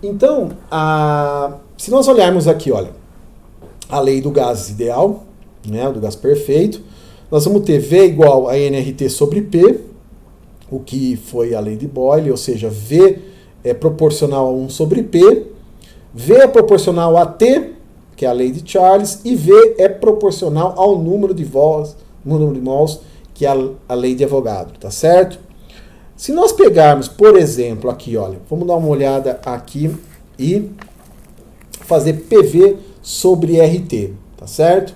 Então, se nós olharmos aqui, olha, a lei do gás ideal, né, do gás perfeito, nós vamos ter V igual a nRT sobre P, o que foi a lei de Boyle, ou seja, V é proporcional a 1 sobre P, V é proporcional a T, que é a lei de Charles, e V é proporcional ao número de mols, que é a lei de Avogadro, tá certo? Se nós pegarmos, por exemplo, aqui, olha, vamos dar uma olhada aqui e fazer PV sobre RT, tá certo?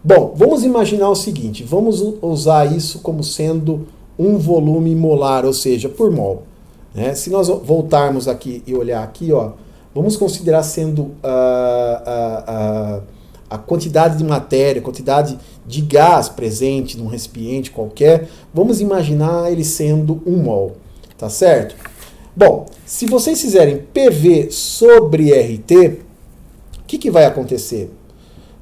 Bom, vamos imaginar o seguinte, vamos usar isso como sendo um volume molar, ou seja, por mol. Né? Se nós voltarmos aqui e olhar aqui, ó, vamos considerar sendo a quantidade de matéria, a quantidade de gás presente num recipiente qualquer, vamos imaginar ele sendo 1 mol, tá certo? Bom, se vocês fizerem PV sobre RT, o que vai acontecer?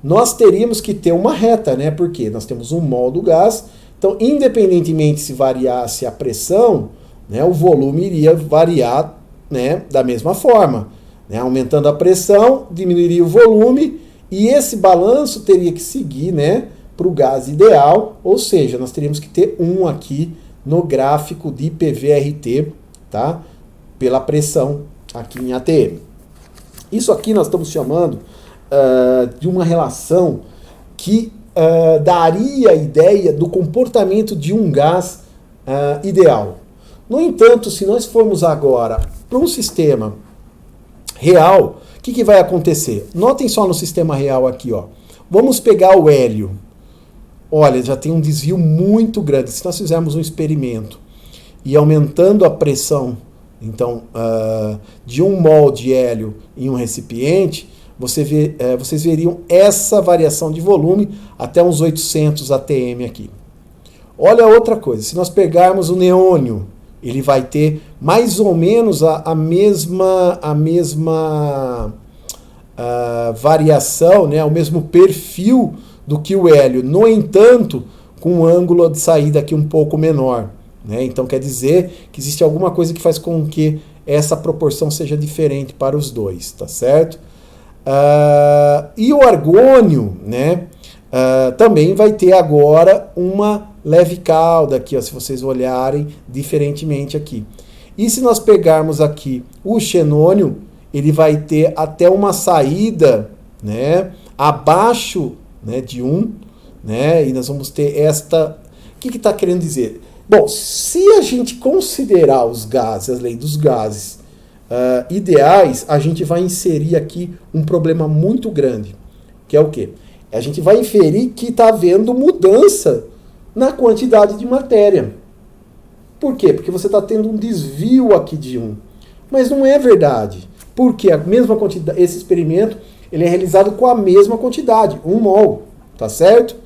Nós teríamos que ter uma reta, né? Porque nós temos 1 mol do gás, então independentemente se variasse a pressão, né, o volume iria variar, né, da mesma forma. Né? Aumentando a pressão, diminuiria o volume, e esse balanço teria que seguir, né, para o gás ideal, ou seja, nós teríamos que ter 1 aqui no gráfico de PVRT, tá? Pela pressão aqui em ATM. Isso aqui nós estamos chamando de uma relação que daria a ideia do comportamento de um gás ideal. No entanto, se nós formos agora para um sistema real, o que vai acontecer? Notem só no sistema real aqui, ó. Vamos pegar o hélio. Olha, já tem um desvio muito grande. Se nós fizermos um experimento e aumentando a pressão, então, de 1 mol de hélio em um recipiente, vocês veriam essa variação de volume até uns 800 atm aqui. Olha outra coisa, se nós pegarmos o neônio, ele vai ter mais ou menos a mesma variação, né, o mesmo perfil do que o hélio, no entanto, com um ângulo de saída aqui um pouco menor. Né? Então quer dizer que existe alguma coisa que faz com que essa proporção seja diferente para os dois, tá certo? E o argônio, né, também vai ter agora uma leve cauda aqui, ó, se vocês olharem diferentemente aqui. E se nós pegarmos aqui o xenônio, ele vai ter até uma saída, né, abaixo, né, de 1, né, e nós vamos ter esta... O que está querendo dizer? Bom, se a gente considerar os gases, as leis dos gases ideais, a gente vai inserir aqui um problema muito grande, que é o quê? A gente vai inferir que está havendo mudança na quantidade de matéria. Por quê? Porque você está tendo um desvio aqui de 1. Mas não é verdade. Porque a mesma quantidade, esse experimento ele é realizado com a mesma quantidade, 1 mol. Tá certo?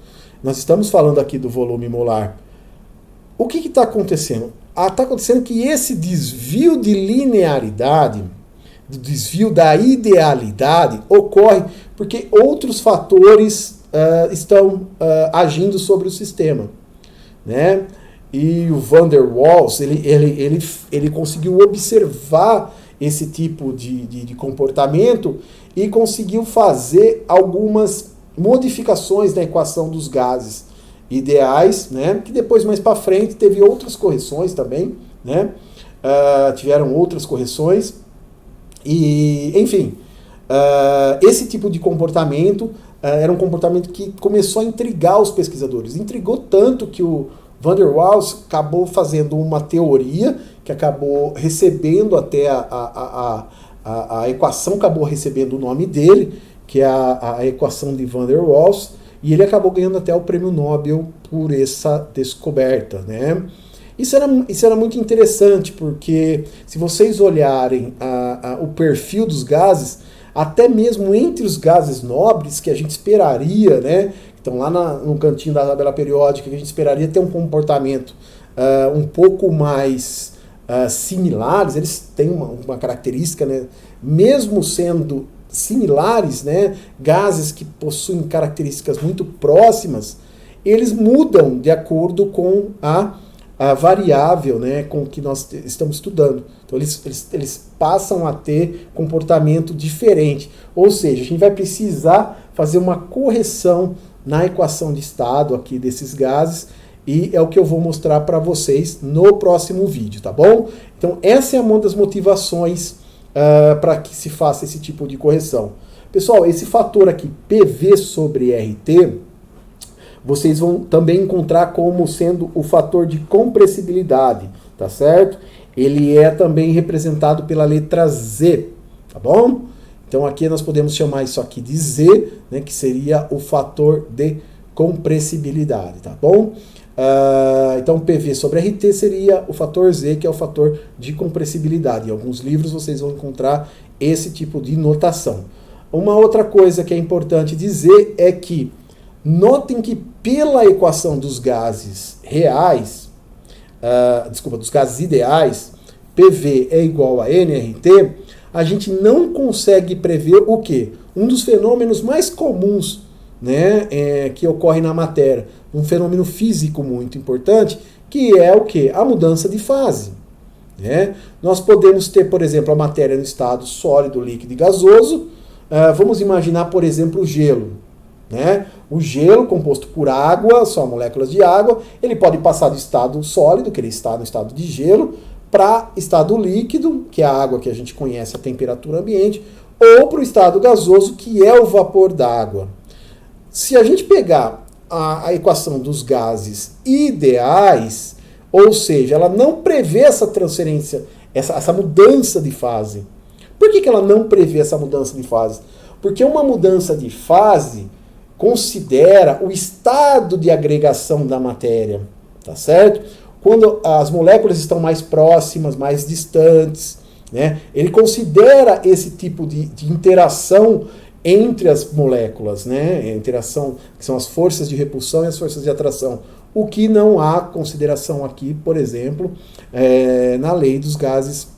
Nós estamos falando aqui do volume molar. O que está acontecendo? Está acontecendo que esse desvio de linearidade, do desvio da idealidade, ocorre porque outros fatores estão agindo sobre o sistema. Né? E o Van der Waals ele conseguiu observar esse tipo de comportamento e conseguiu fazer algumas modificações na equação dos gases ideais, né? Que depois, mais para frente, teve outras correções também, né? Tiveram outras correções e, enfim, esse tipo de comportamento era um comportamento que começou a intrigar os pesquisadores. Intrigou tanto que o Van der Waals acabou fazendo uma teoria que acabou recebendo até a equação acabou recebendo o nome dele, que é a equação de Van der Waals, e ele acabou ganhando até o prêmio Nobel por essa descoberta, né? Isso era muito interessante, porque se vocês olharem o perfil dos gases, até mesmo entre os gases nobres, que a gente esperaria, né? Então lá no cantinho da tabela periódica, que a gente esperaria ter um comportamento um pouco mais similares, eles têm uma característica, né? Mesmo sendo similares, né, gases que possuem características muito próximas, eles mudam de acordo com a variável, né, com que nós estamos estudando. Então eles passam a ter comportamento diferente. Ou seja, a gente vai precisar fazer uma correção na equação de estado aqui desses gases, e é o que eu vou mostrar para vocês no próximo vídeo, tá bom? Então essa é uma das motivações para que se faça esse tipo de correção. Pessoal, esse fator aqui, PV sobre RT, vocês vão também encontrar como sendo o fator de compressibilidade, tá certo? Ele é também representado pela letra Z, tá bom? Então aqui nós podemos chamar isso aqui de Z, né, que seria o fator de compressibilidade, tá bom? Então PV sobre RT seria o fator Z, que é o fator de compressibilidade. Em alguns livros vocês vão encontrar esse tipo de notação. Uma outra coisa que é importante dizer é que notem que pela equação dos gases reais, dos gases ideais, PV é igual a nRT, a gente não consegue prever o quê? Um dos fenômenos mais comuns, né, que ocorre na matéria, um fenômeno físico muito importante, que é o quê? A mudança de fase. Né? Nós podemos ter, por exemplo, a matéria no estado sólido, líquido e gasoso. Vamos imaginar, por exemplo, o gelo. Né? O gelo, composto por água, só moléculas de água, ele pode passar do estado sólido, que ele está no estado de gelo, para estado líquido, que é a água que a gente conhece a temperatura ambiente, ou para o estado gasoso, que é o vapor d'água. Se a gente pegar a equação dos gases ideais, ou seja, ela não prevê essa transferência, essa mudança de fase. Por que ela não prevê essa mudança de fase? Porque uma mudança de fase considera o estado de agregação da matéria, tá certo? Quando as moléculas estão mais próximas, mais distantes, né? Ele considera esse tipo de interação entre as moléculas, né? A interação que são as forças de repulsão e as forças de atração. O que não há consideração aqui, por exemplo, na lei dos gases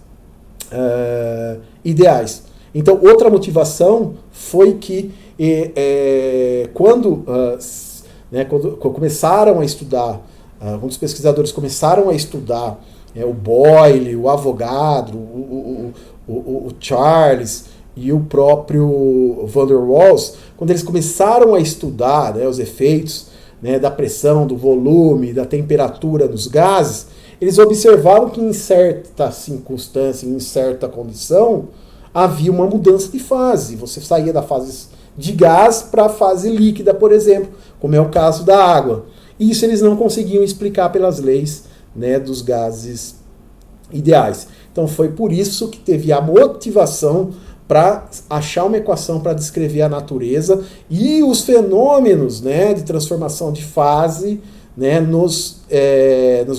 ideais. Então, outra motivação foi que quando começaram a estudar, quando os pesquisadores começaram a estudar o Boyle, o Avogadro, o Charles e o próprio Van der Waals, quando eles começaram a estudar, né, os efeitos, né, da pressão, do volume, da temperatura dos gases, eles observaram que em certa circunstância, em certa condição, havia uma mudança de fase. Você saía da fase de gás para a fase líquida, por exemplo, como é o caso da água. E isso eles não conseguiam explicar pelas leis, né, dos gases ideais. Então foi por isso que teve a motivação para achar uma equação para descrever a natureza e os fenômenos, né, de transformação de fase, né, nos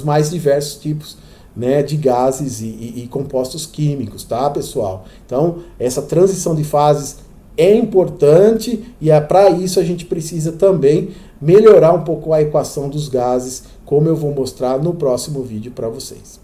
mais diversos tipos, né, de gases e compostos químicos, tá, pessoal? Então, essa transição de fases é importante e para isso a gente precisa também melhorar um pouco a equação dos gases, como eu vou mostrar no próximo vídeo para vocês.